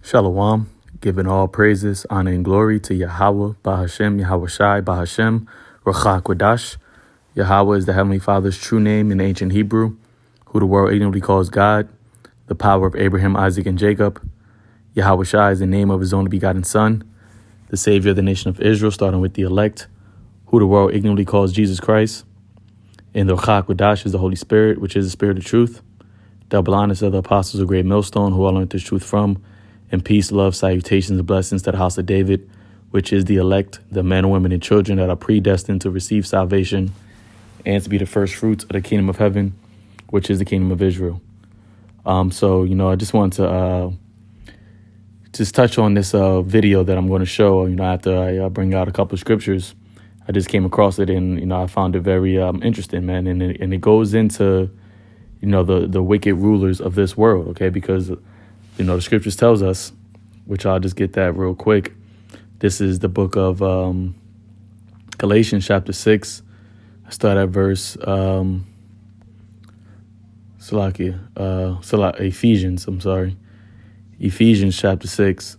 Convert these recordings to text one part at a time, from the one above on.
Shalom, giving all praises, honor, and glory to Yahawah, Bahashem, Yahawashi, Bahashem, 𝐌𝐔𝐒𝐓. Yahawah is the Heavenly Father's true name in ancient Hebrew, who the world ignorantly calls God, the power of Abraham, Isaac, and Jacob. YAHAWASHI is the name of his only begotten Son, the Savior of the nation of Israel, starting with the elect, who the world ignorantly calls Jesus Christ. And the 𝐌𝐔𝐒𝐓 is the Holy Spirit, which is the Spirit of truth. Double honors of the apostles of great millstone, who all learned this truth from. And peace, love, salutations, and blessings to the house of David, which is the elect, the men, women, and children that are predestined to receive salvation and to be the first fruits of the kingdom of heaven, which is the kingdom of Israel. So, I just want to just touch on this video that I'm going to show, after I bring out a couple of scriptures. I just came across it and, I found it very interesting, man. And it goes into, the wicked rulers of this world, okay? Because the scriptures tells us, which I'll just get that real quick. This is the book of Galatians chapter 6. I start at verse Ephesians chapter 6.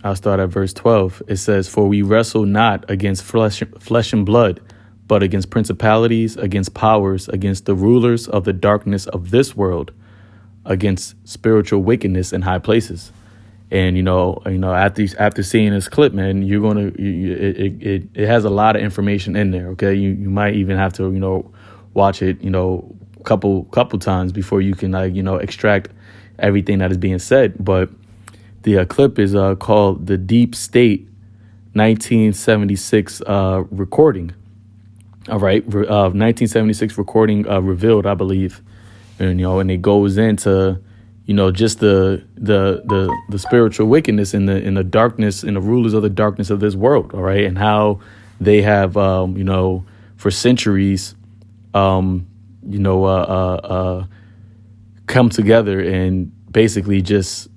I'll start at verse 12. It says, "For we wrestle not against flesh and blood, but against principalities, against powers, against the rulers of the darkness of this world, against spiritual wickedness in high places." And after seeing this clip, man, you're gonna it has a lot of information in there. Okay, you might even have to watch it couple times before you can extract everything that is being said. But the clip is called "The Deep State 1976 recording." All right, 1976 recording revealed, I believe. And it goes into just the spiritual wickedness in the darkness, in the rulers of the darkness of this world, all right, and how they have for centuries come together and basically just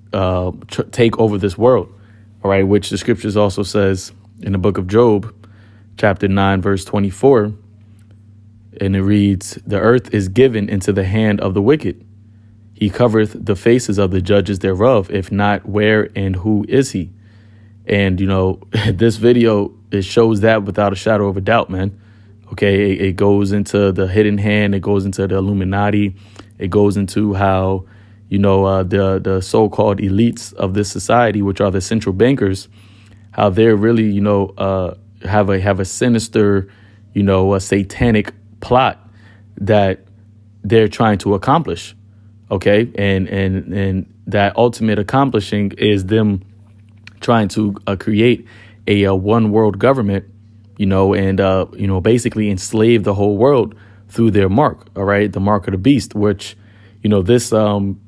take over this world, all right, which the scriptures also says in the book of Job, chapter 9, verse 24. And it reads, "The earth is given into the hand of the wicked. He covereth the faces of the judges thereof. If not, where and who is he?" And, this video, it shows that without a shadow of a doubt, man. Okay, it goes into the hidden hand. It goes into the Illuminati. It goes into how, the so-called elites of this society, which are the central bankers, how they're really, have a sinister, a satanic plot that they're trying to accomplish. Okay. And that ultimate accomplishing is them trying to create a one world government, and basically enslave the whole world through their mark. All right. The mark of the beast, which, this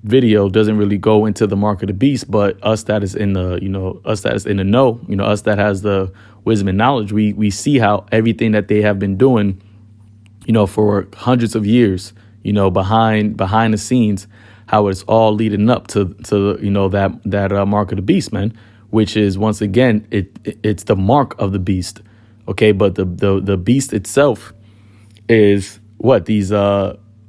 video doesn't really go into the mark of the beast, but us that is in the, us that is in the know, us that has the wisdom and knowledge, we see how everything that they have been doing, for hundreds of years, behind the scenes, how it's all leading up to that mark of the beast, man, which is, once again, it's the mark of the beast. Okay. But the beast itself is what these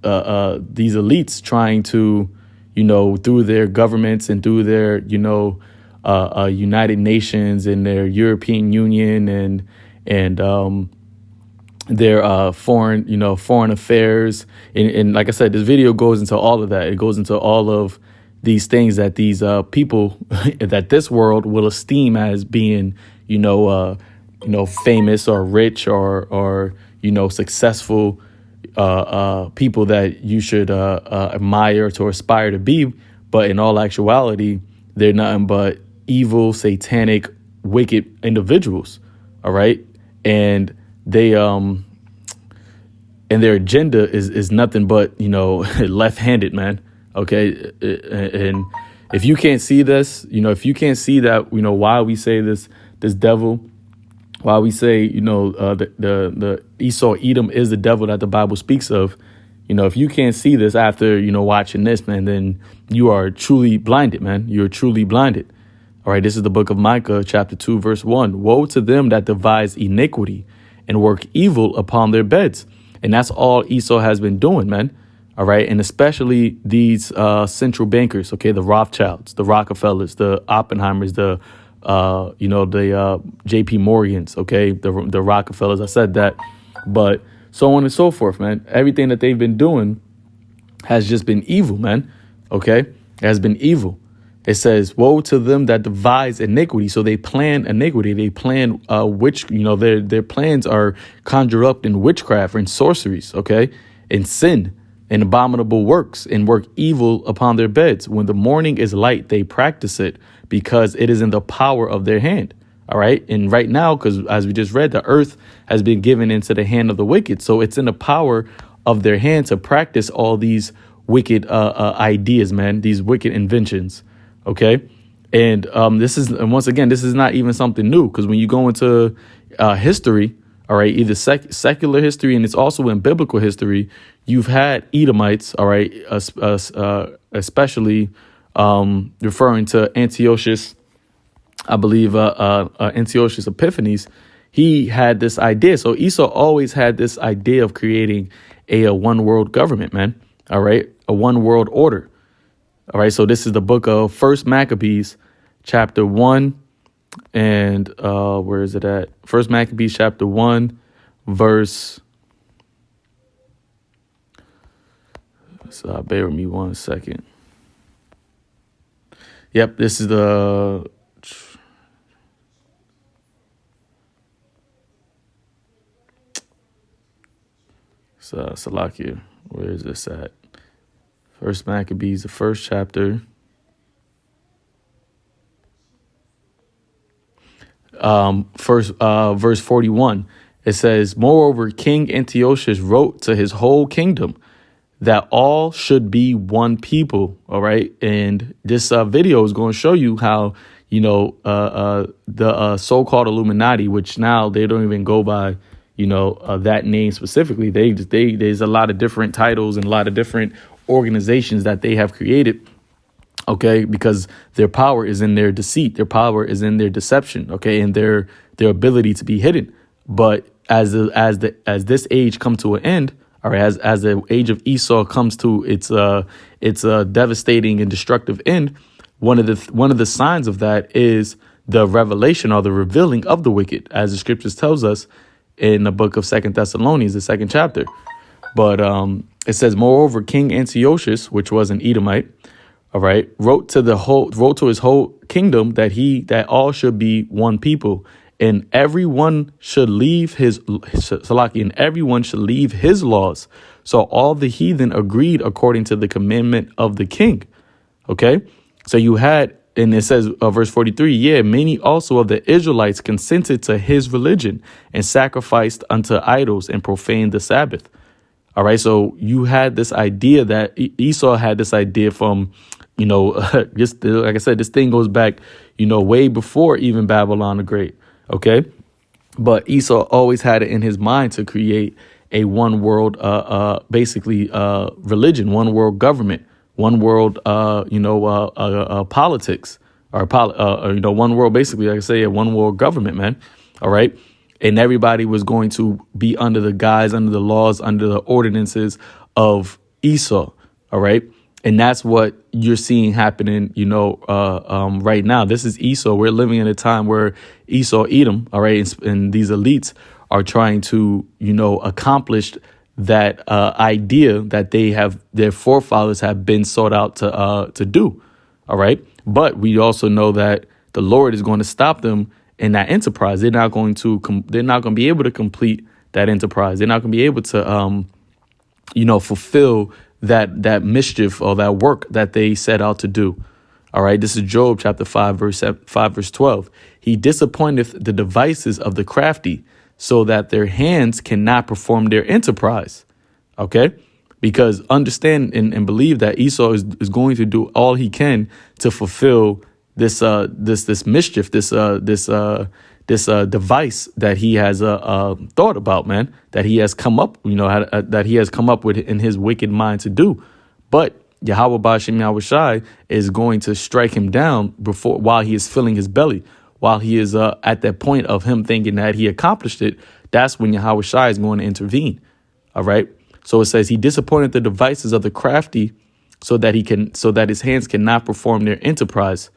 elites trying to, through their governments and through their, United Nations and their European Union and their foreign affairs. And like I said, this video goes into all of that. It goes into all of these things that these people that this world will esteem as being, famous or rich or successful people that you should admire to aspire to be. But in all actuality, they're nothing but evil, satanic, wicked individuals. All right. And they and their agenda is nothing but, left-handed, man. OK, and if you can't see this, if you can't see that, why we say this devil, why we say, the Esau Edom is the devil that the Bible speaks of. If you can't see this after, watching this, man, then you are truly blinded, man. You're truly blinded. All right. This is the book of Micah, chapter 2, verse 1. "Woe to them that devise iniquity and work evil upon their beds." And that's all Esau has been doing, man. All right. And especially these central bankers. OK, the Rothschilds, the Rockefellers, the Oppenheimers, the J.P. Morgans. OK, the Rockefellers. I said that. But so on and so forth, man. Everything that they've been doing has just been evil, man. OK, it has been evil. It says, woe to them that devise iniquity. So they plan iniquity. They plan their plans are conjured up in witchcraft and sorceries. OK, in sin and abominable works and work evil upon their beds. When the morning is light, they practice it because it is in the power of their hand. All right. And right now, because as we just read, the earth has been given into the hand of the wicked. So it's in the power of their hand to practice all these wicked ideas, man, these wicked inventions. OK, and this is not even something new, because when you go into history, all right, either secular history, and it's also in biblical history, you've had Edomites, all right, especially referring to Antiochus, I believe, Antiochus Epiphanes. He had this idea. So Esau always had this idea of creating a one world government, man. All right, a one world order. All right, so this is the book of First Maccabees, chapter 1. And where is it at? First Maccabees, chapter 1, verse. So bear with me 1 second. Yep, this is the. Salakia. Where is this at? First Maccabees, the first chapter. Verse 41. It says, moreover, King Antiochus wrote to his whole kingdom that all should be one people. All right. And this video is going to show you how, the so-called Illuminati, which now they don't even go by, that name specifically. There's a lot of different titles and a lot of different organizations that they have created. OK, because their power is in their deceit. Their power is in their deception. OK, and their ability to be hidden. But as this age comes to an end, or as the age of Esau comes to its devastating and destructive end, one of the signs of that is the revelation or the revealing of the wicked, as the scriptures tells us in the book of 2 Thessalonians, the 2nd chapter. But it says, moreover, King Antiochus, which was an Edomite, all right, wrote to his whole kingdom that all should be one people, and everyone should leave his laws. So all the heathen agreed according to the commandment of the king. OK, so you had, and it says, verse 43, many also of the Israelites consented to his religion and sacrificed unto idols and profaned the Sabbath. All right. So you had this idea that Esau had this idea from, just like I said, this thing goes back, way before even Babylon the Great. OK, but Esau always had it in his mind to create a one world, religion, one world government, one world, politics, or one world, basically, like I say, a one world government, man. All right. And everybody was going to be under the guise, under the laws, under the ordinances of Esau. All right. And that's what you're seeing happening, right now. This is Esau. We're living in a time where Esau, Edom, all right, and these elites are trying to, accomplish that idea that their forefathers have been sought out to do. All right. But we also know that the Lord is going to stop them in that enterprise. They're not going to be able to complete that enterprise. They're not going to be able to, fulfill that mischief or that work that they set out to do. All right. This is Job chapter 5, verse 12. He disappointeth the devices of the crafty, so that their hands cannot perform their enterprise. OK, because understand and believe that Esau is going to do all he can to fulfill this mischief, this device that he has thought about, man, that he has come up, that he has come up with in his wicked mind to do. But YAHAWASHI is going to strike him down while he is filling his belly, while he is at that point of him thinking that he accomplished it. That's when YAHAWASHI is going to intervene. All right. So it says he disappointed the devices of the crafty so that his hands cannot perform their enterprise.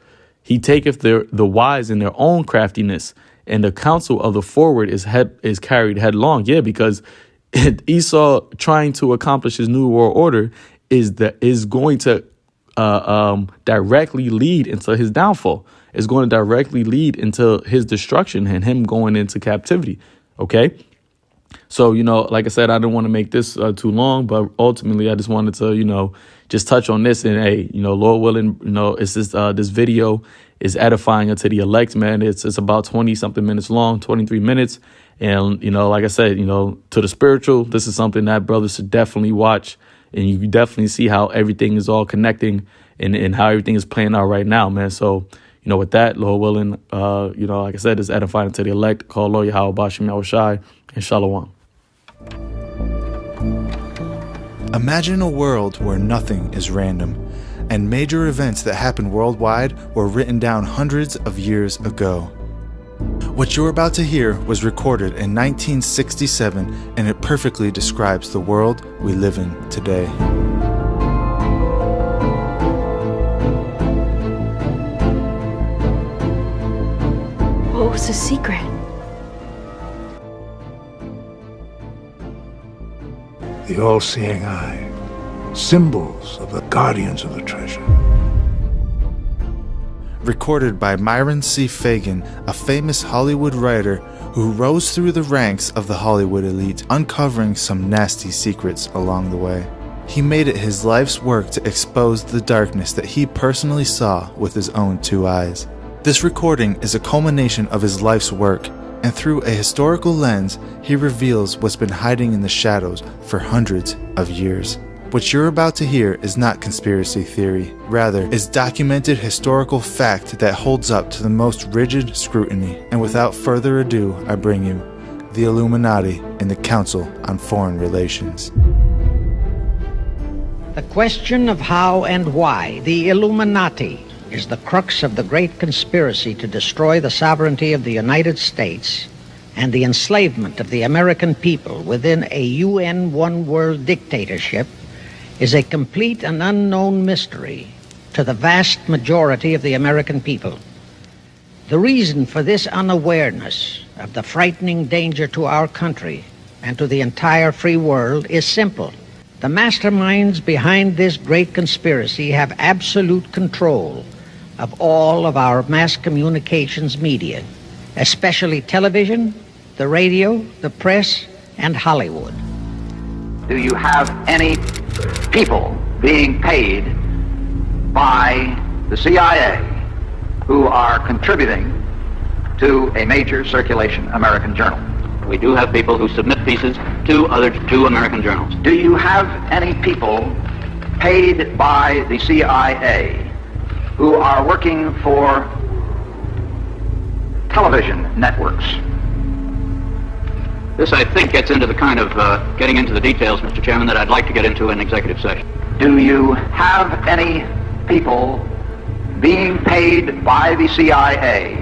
He taketh the wise in their own craftiness, and the counsel of the forward is carried headlong. Yeah, because Esau trying to accomplish his new world order is going to directly lead into his downfall. It's going to directly lead into his destruction and him going into captivity. OK, so, like I said, I didn't want to make this too long, but ultimately I just wanted to, just touch on this. And, hey, Lord willing, it's this video is edifying unto the elect, man. It's about 20 something minutes long, 23 minutes. And, like I said, to the spiritual, this is something that brothers should definitely watch. And you can definitely see how everything is all connecting and how everything is playing out right now, man. So, with that, Lord willing, like I said, it's edifying unto the elect. Call Lord YAHAWASHI, YAHAWASHI, and Shalom. Imagine a world where nothing is random, and major events that happen worldwide were written down hundreds of years ago. What you're about to hear was recorded in 1967, and it perfectly describes the world we live in today. What was the secret? The all-seeing eye, symbols of the guardians of the treasure. Recorded by Myron C. Fagan, a famous Hollywood writer who rose through the ranks of the Hollywood elite, uncovering some nasty secrets along the way. He made it his life's work to expose the darkness that he personally saw with his own two eyes. This recording is a culmination of his life's work, and through a historical lens, he reveals what's been hiding in the shadows for hundreds of years. What you're about to hear is not conspiracy theory, rather is documented historical fact that holds up to the most rigid scrutiny. And without further ado, I bring you the Illuminati and the Council on Foreign Relations. The question of how and why the Illuminati is the crux of the great conspiracy to destroy the sovereignty of the United States and the enslavement of the American people within a UN one-world dictatorship is a complete and unknown mystery to the vast majority of the American people. The reason for this unawareness of the frightening danger to our country and to the entire free world is simple. The masterminds behind this great conspiracy have absolute control of all of our mass communications media, especially television, the radio, the press, and Hollywood. Do you have any people being paid by the CIA who are contributing to a major circulation American journal? We do have people who submit pieces to two American journals. Do you have any people paid by the CIA who are working for television networks? This, I think, gets into the kind of getting into the details, Mr. Chairman, that I'd like to get into in executive session. Do you have any people being paid by the CIA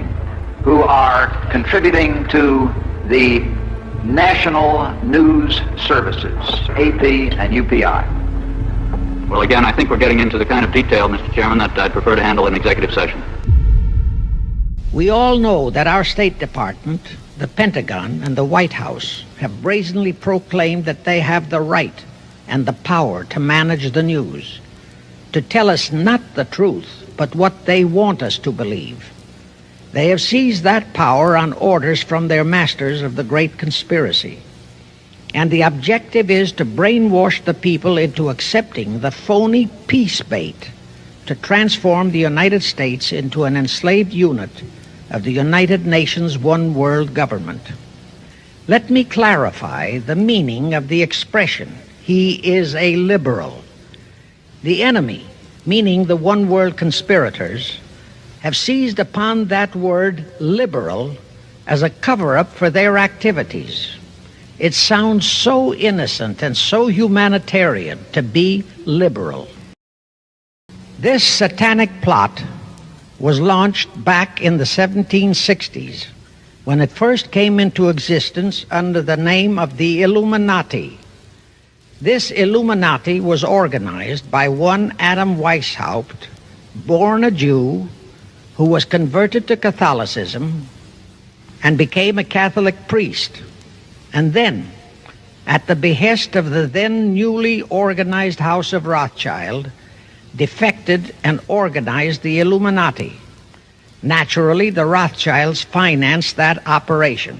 who are contributing to the national news services, AP and UPI? Well, again, I think we're getting into the kind of detail, Mr. Chairman, that I'd prefer to handle in executive session. We all know that our State Department, the Pentagon, and the White House have brazenly proclaimed that they have the right and the power to manage the news, to tell us not the truth, but what they want us to believe. They have seized that power on orders from their masters of the great conspiracy. And the objective is to brainwash the people into accepting the phony peace bait to transform the United States into an enslaved unit of the United Nations one world government. Let me clarify the meaning of the expression, "He is a liberal." The enemy, meaning the one world conspirators, have seized upon that word liberal as a cover-up for their activities. It sounds so innocent and so humanitarian to be liberal. This satanic plot was launched back in the 1760s when it first came into existence under the name of the Illuminati. This Illuminati was organized by one Adam Weishaupt, born a Jew, who was converted to Catholicism and became a Catholic priest, and then, at the behest of the then newly organized House of Rothschild, defected and organized the Illuminati. Naturally, the Rothschilds financed that operation.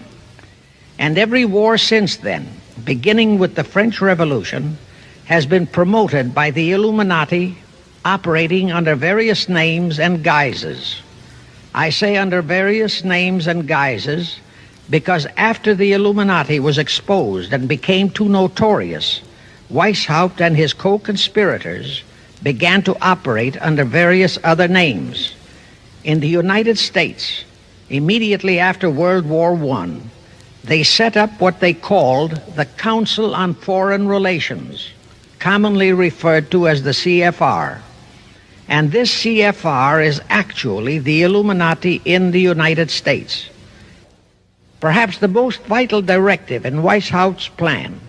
And every war since then, beginning with the French Revolution, has been promoted by the Illuminati, operating under various names and guises. I say under various names and guises because after the Illuminati was exposed and became too notorious, Weishaupt and his co-conspirators began to operate under various other names. In the United States, immediately after World War I, they set up what they called the Council on Foreign Relations, commonly referred to as the CFR. And this CFR is actually the Illuminati in the United States. Perhaps the most vital directive in Weishaupt's plan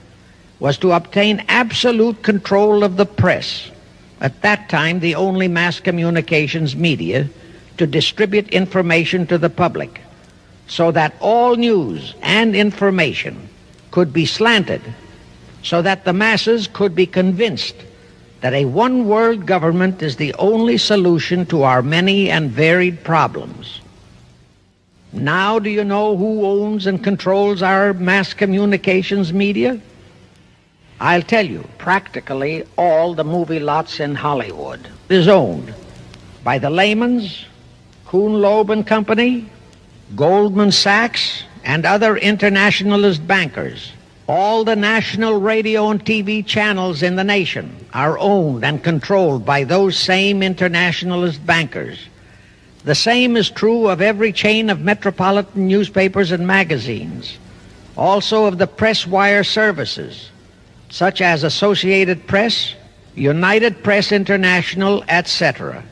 was to obtain absolute control of the press, at that time the only mass communications media, to distribute information to the public, so that all news and information could be slanted, so that the masses could be convinced that a one-world government is the only solution to our many and varied problems. Now do you know who owns and controls our mass communications media? I'll tell you, practically all the movie lots in Hollywood is owned by the Lehmans, Kuhn, Loeb and Company, Goldman Sachs, and other internationalist bankers. All the national radio and TV channels in the nation are owned and controlled by those same internationalist bankers. The same is true of every chain of metropolitan newspapers and magazines, also of the press wire services, such as Associated Press, United Press International, etc.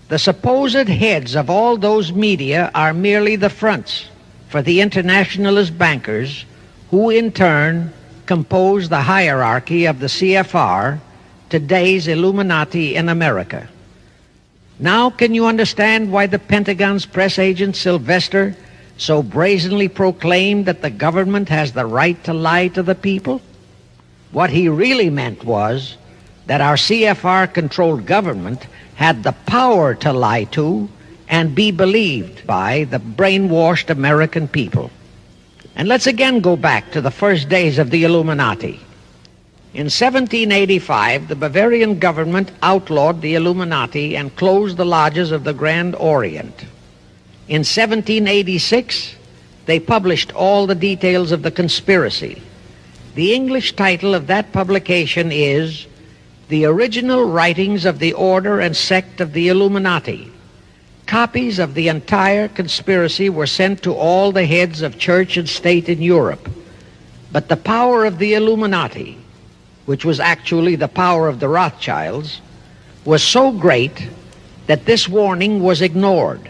The supposed heads of all those media are merely the fronts for the internationalist bankers, who in turn compose the hierarchy of the CFR, today's Illuminati in America. Now can you understand why the Pentagon's press agent Sylvester so brazenly proclaimed that the government has the right to lie to the people? What he really meant was that our CFR-controlled government had the power to lie to and be believed by the brainwashed American people. And let's again go back to the first days of the Illuminati. In 1785, the Bavarian government outlawed the Illuminati and closed the lodges of the Grand Orient. In 1786, they published all the details of the conspiracy. The English title of that publication is The Original Writings of the Order and Sect of the Illuminati. Copies of the entire conspiracy were sent to all the heads of church and state in Europe. But the power of the Illuminati, which was actually the power of the Rothschilds, was so great that this warning was ignored.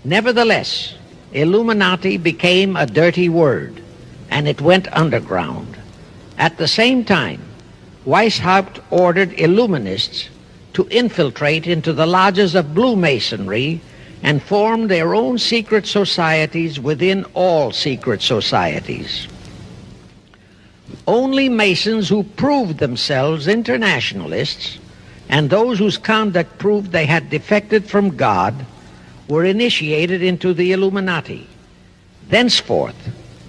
Nevertheless, Illuminati became a dirty word, and it went underground. At the same time, Weishaupt ordered Illuminists to infiltrate into the lodges of Blue Masonry and form their own secret societies within all secret societies. Only Masons who proved themselves internationalists and those whose conduct proved they had defected from God were initiated into the Illuminati. Thenceforth,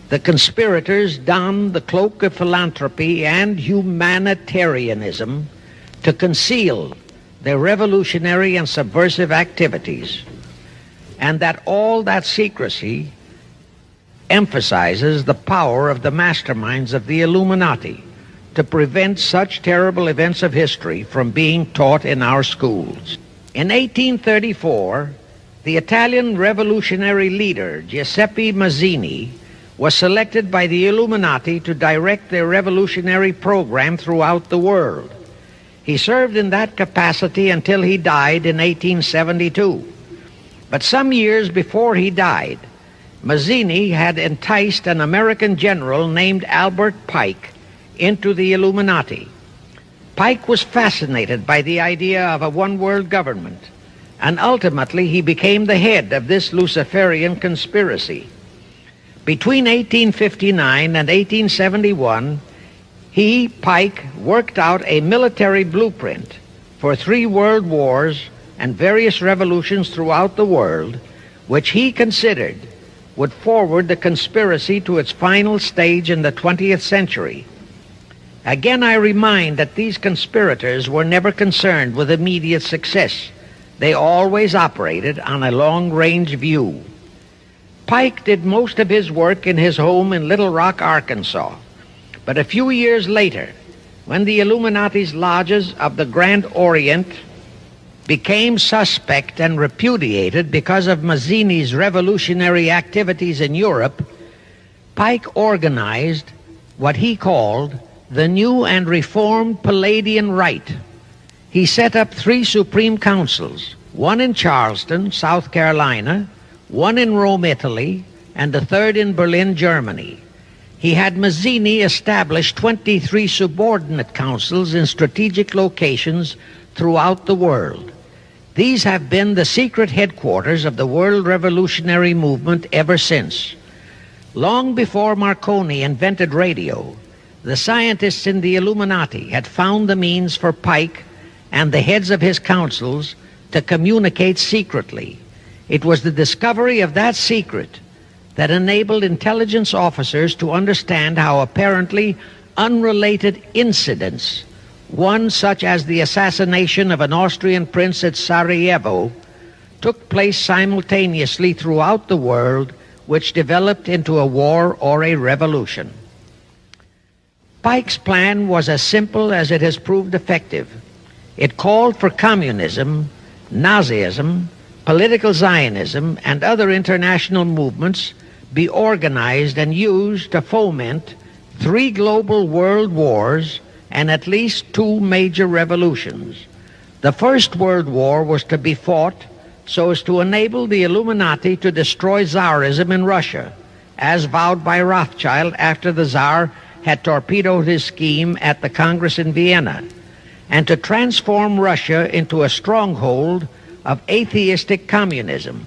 the conspirators donned the cloak of philanthropy and humanitarianism to conceal their revolutionary and subversive activities, and that all that secrecy emphasizes the power of the masterminds of the Illuminati to prevent such terrible events of history from being taught in our schools. In 1834, the Italian revolutionary leader Giuseppe Mazzini was selected by the Illuminati to direct their revolutionary program throughout the world. He served in that capacity until he died in 1872. But some years before he died, Mazzini had enticed an American general named Albert Pike into the Illuminati. Pike was fascinated by the idea of a one-world government, and ultimately he became the head of this Luciferian conspiracy. Between 1859 and 1871, he, Pike, worked out a military blueprint for 3 world wars and various revolutions throughout the world, which he considered would forward the conspiracy to its final stage in the 20th century. Again, I remind that these conspirators were never concerned with immediate success. They always operated on a long-range view. Pike did most of his work in his home in Little Rock, Arkansas. But a few years later, when the Illuminati's lodges of the Grand Orient became suspect and repudiated because of Mazzini's revolutionary activities in Europe, Pike organized what he called the New and Reformed Palladian Rite. He set up 3 supreme councils, one in Charleston, South Carolina, one in Rome, Italy, and the 3rd in Berlin, Germany. He had Mazzini establish 23 subordinate councils in strategic locations throughout the world. These have been the secret headquarters of the world revolutionary movement ever since. Long before Marconi invented radio, the scientists in the Illuminati had found the means for Pike and the heads of his councils to communicate secretly. It was the discovery of that secret that enabled intelligence officers to understand how apparently unrelated incidents, one such as the assassination of an Austrian prince at Sarajevo, took place simultaneously throughout the world, which developed into a war or a revolution. Pike's plan was as simple as it has proved effective. It called for communism, Nazism, political Zionism, and other international movements be organized and used to foment 3 global world wars and at least 2 major revolutions. The First World War was to be fought so as to enable the Illuminati to destroy Tsarism in Russia, as vowed by Rothschild after the Tsar had torpedoed his scheme at the Congress in Vienna, and to transform Russia into a stronghold of atheistic communism.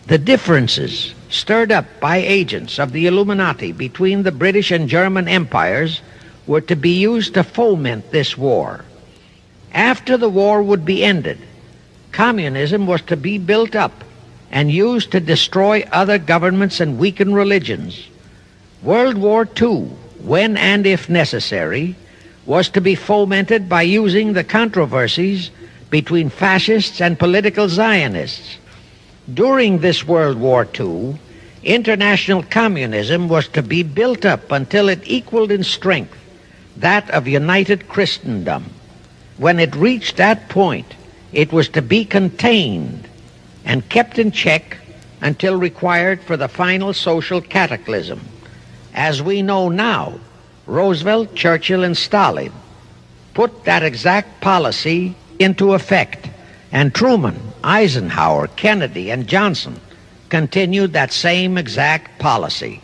The differences stirred up by agents of the Illuminati between the British and German empires were to be used to foment this war. After the war would be ended, communism was to be built up and used to destroy other governments and weaken religions. World War II, when and if necessary, was to be fomented by using the controversies between fascists and political Zionists. During this World War II, international communism was to be built up until it equaled in strength that of united Christendom. When it reached that point, it was to be contained and kept in check until required for the final social cataclysm. As we know now, Roosevelt, Churchill, and Stalin put that exact policy into effect, and Truman, Eisenhower, Kennedy, and Johnson continued that same exact policy.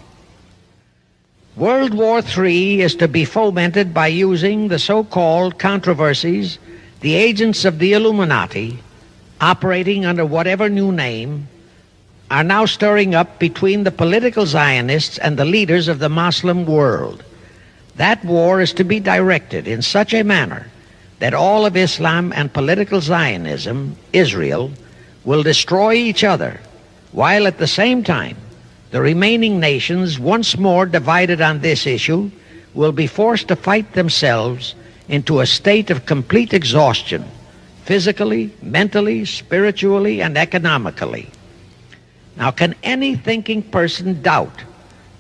World War III is to be fomented by using the so-called controversies the agents of the Illuminati, operating under whatever new name, are now stirring up between the political Zionists and the leaders of the Muslim world. That war is to be directed in such a manner that all of Islam and political Zionism, Israel, will destroy each other, while at the same time the remaining nations, once more divided on this issue, will be forced to fight themselves into a state of complete exhaustion, physically, mentally, spiritually, and economically. Now, can any thinking person doubt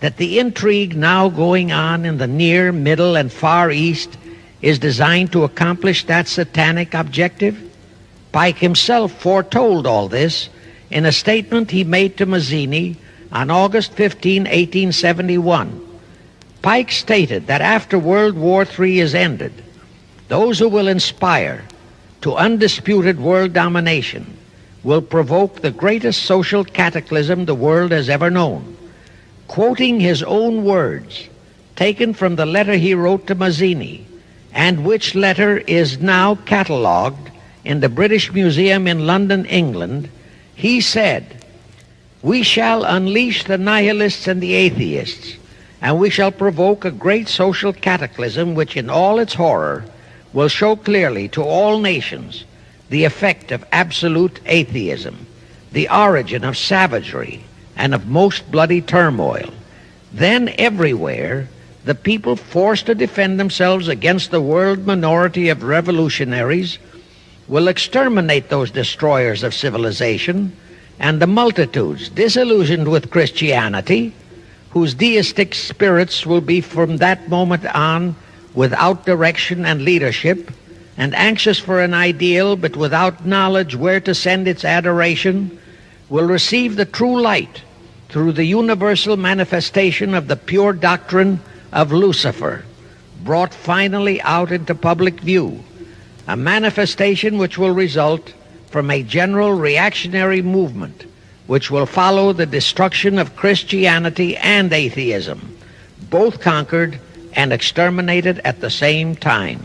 that the intrigue now going on in the Near, Middle, and Far East is designed to accomplish that satanic objective? Pike himself foretold all this in a statement he made to Mazzini on August 15, 1871. Pike stated that after World War III is ended, those who will inspire to undisputed world domination will provoke the greatest social cataclysm the world has ever known. Quoting his own words, taken from the letter he wrote to Mazzini, and which letter is now catalogued in the British Museum in London, England, he said, "We shall unleash the nihilists and the atheists, and we shall provoke a great social cataclysm which in all its horror will show clearly to all nations the effect of absolute atheism, the origin of savagery and of most bloody turmoil. Then everywhere the people forced to defend themselves against the world minority of revolutionaries will exterminate those destroyers of civilization, and the multitudes disillusioned with Christianity, whose deistic spirits will be from that moment on without direction and leadership, and anxious for an ideal but without knowledge where to send its adoration, will receive the true light through the universal manifestation of the pure doctrine of Lucifer, brought finally out into public view, a manifestation which will result from a general reactionary movement which will follow the destruction of Christianity and atheism, both conquered and exterminated at the same time."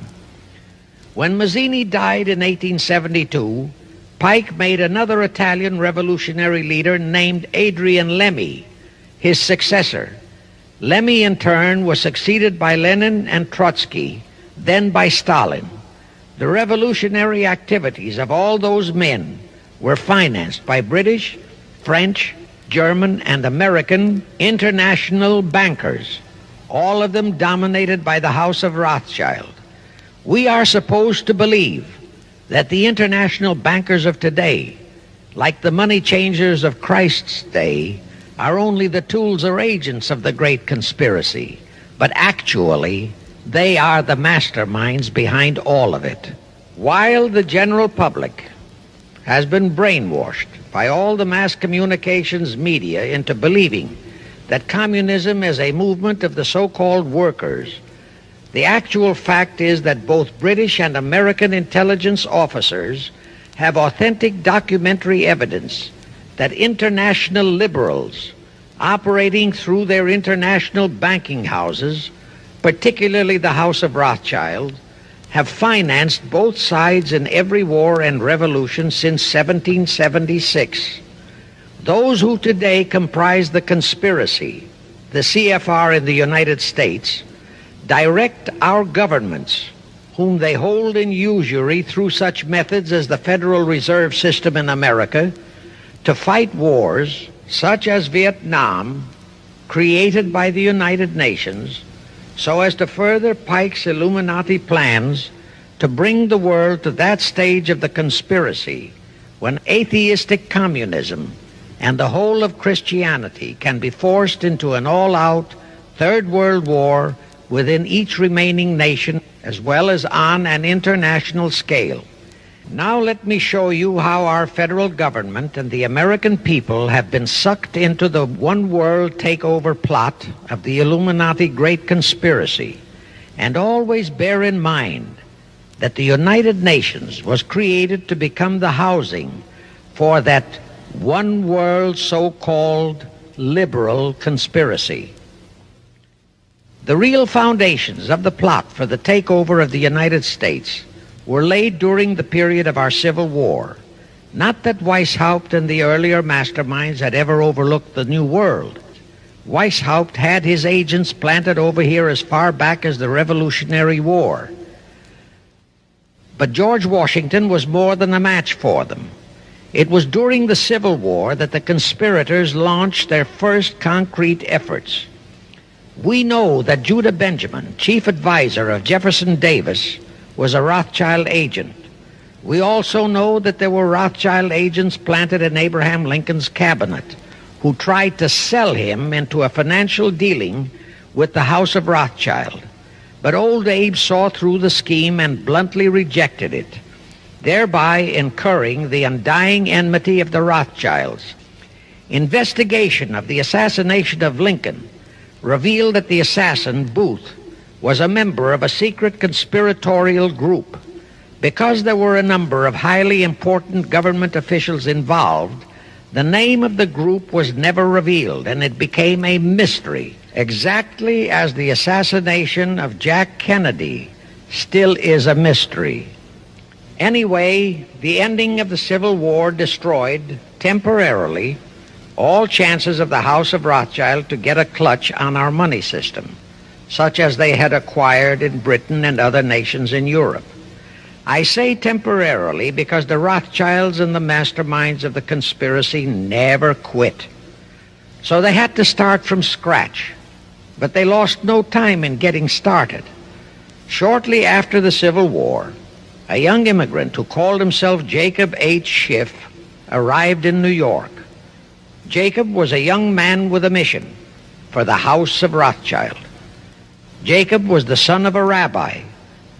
When Mazzini died in 1872, Pike made another Italian revolutionary leader named Adrian Lemmi his successor. Lemmi, in turn, was succeeded by Lenin and Trotsky, then by Stalin. The revolutionary activities of all those men were financed by British, French, German, and American international bankers, all of them dominated by the House of Rothschild. We are supposed to believe that the international bankers of today, like the money changers of Christ's day, are only the tools or agents of the great conspiracy, but actually they are the masterminds behind all of it. While the general public has been brainwashed by all the mass communications media into believing that communism is a movement of the so-called workers, the actual fact is that both British and American intelligence officers have authentic documentary evidence that international liberals operating through their international banking houses, particularly the House of Rothschild, have financed both sides in every war and revolution since 1776. Those who today comprise the conspiracy, the CFR in the United States, direct our governments, whom they hold in usury through such methods as the Federal Reserve System in America, to fight wars such as Vietnam, created by the United Nations, so as to further Pike's Illuminati plans to bring the world to that stage of the conspiracy when atheistic communism and the whole of Christianity can be forced into an all-out Third World War within each remaining nation, as well as on an international scale. Now let me show you how our federal government and the American people have been sucked into the one-world takeover plot of the Illuminati Great Conspiracy. And always bear in mind that the United Nations was created to become the housing for that one-world so-called liberal conspiracy. The real foundations of the plot for the takeover of the United States were laid during the period of our Civil War. Not that Weishaupt and the earlier masterminds had ever overlooked the New World. Weishaupt had his agents planted over here as far back as the Revolutionary War. But George Washington was more than a match for them. It was during the Civil War that the conspirators launched their first concrete efforts. We know that Judah Benjamin, chief advisor of Jefferson Davis, was a Rothschild agent. We also know that there were Rothschild agents planted in Abraham Lincoln's cabinet who tried to sell him into a financial dealing with the House of Rothschild. But old Abe saw through the scheme and bluntly rejected it, thereby incurring the undying enmity of the Rothschilds. Investigation of the assassination of Lincoln revealed that the assassin, Booth, was a member of a secret conspiratorial group. Because there were a number of highly important government officials involved, the name of the group was never revealed, and it became a mystery exactly as the assassination of Jack Kennedy still is a mystery. Anyway, the ending of the Civil War destroyed, temporarily, all chances of the House of Rothschild to get a clutch on our money system, such as they had acquired in Britain and other nations in Europe. I say temporarily because the Rothschilds and the masterminds of the conspiracy never quit. So they had to start from scratch, but they lost no time in getting started. Shortly after the Civil War, a young immigrant who called himself Jacob H. Schiff arrived in New York. Jacob was a young man with a mission for the House of Rothschild. Jacob was the son of a rabbi,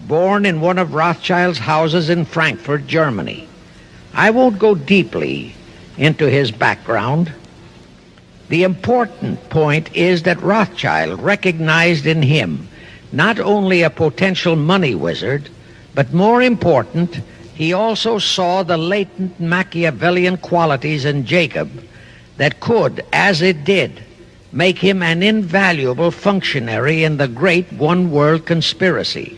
born in one of Rothschild's houses in Frankfurt, Germany. I won't go deeply into his background. The important point is that Rothschild recognized in him not only a potential money wizard, but more important, he also saw the latent Machiavellian qualities in Jacob that could, as it did, make him an invaluable functionary in the great one-world conspiracy.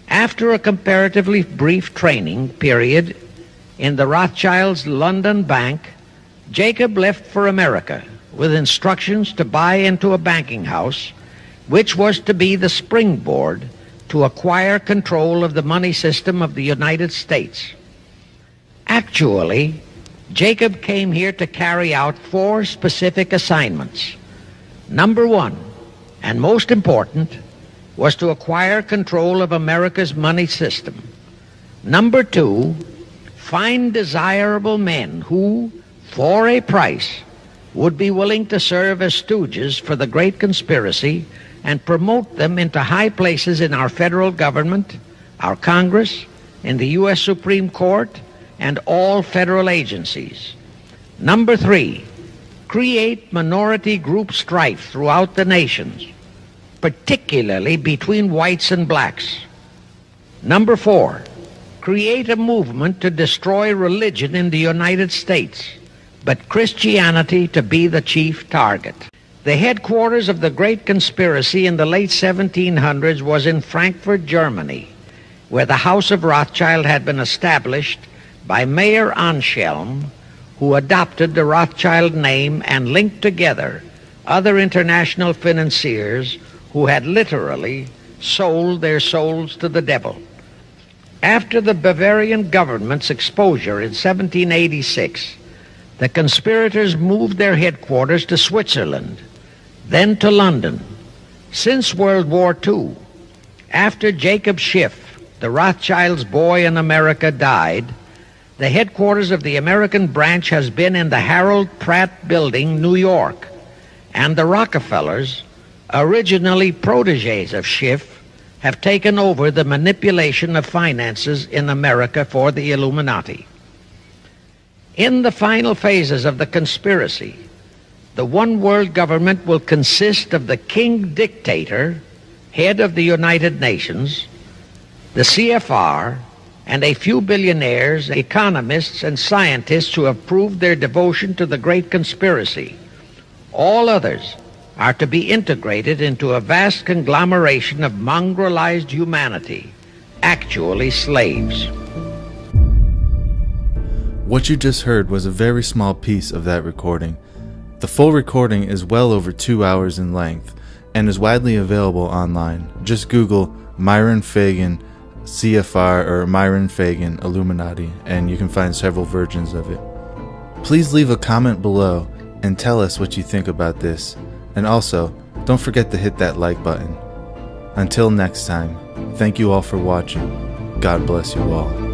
After a comparatively brief training period in the Rothschilds' London bank, Jacob left for America with instructions to buy into a banking house, which was to be the springboard to acquire control of the money system of the United States. Actually, Jacob came here to carry out 4 specific assignments. Number 1, and most important, was to acquire control of America's money system. Number 2, find desirable men who, for a price, would be willing to serve as stooges for the great conspiracy and promote them into high places in our federal government, our Congress, in the U.S. Supreme Court, and all federal agencies. Number 3, create minority group strife throughout the nations, particularly between whites and blacks. Number 4, create a movement to destroy religion in the United States, but Christianity to be the chief target. The headquarters of the great conspiracy in the late 1700s was in Frankfurt, Germany, where the House of Rothschild had been established by Mayer Anschelm, who adopted the Rothschild name and linked together other international financiers who had literally sold their souls to the devil. After the Bavarian government's exposure in 1786, the conspirators moved their headquarters to Switzerland, then to London. Since World War II, after Jacob Schiff, the Rothschilds' boy in America, died, the headquarters of the American branch has been in the Harold Pratt Building, New York, and the Rockefellers, originally protégés of Schiff, have taken over the manipulation of finances in America for the Illuminati. In the final phases of the conspiracy, the one-world government will consist of the king dictator, head of the United Nations, the CFR, and a few billionaires, economists, and scientists who have proved their devotion to the great conspiracy. All others are to be integrated into a vast conglomeration of mongrelized humanity, actually slaves. What you just heard was a very small piece of that recording. The full recording is well over 2 hours in length and is widely available online. Just Google Myron Fagan CFR or Myron Fagan Illuminati and you can find several versions of it. Please leave a comment below and tell us what you think about this. And also, don't forget to hit that like button. Until next time, thank you all for watching. God bless you all.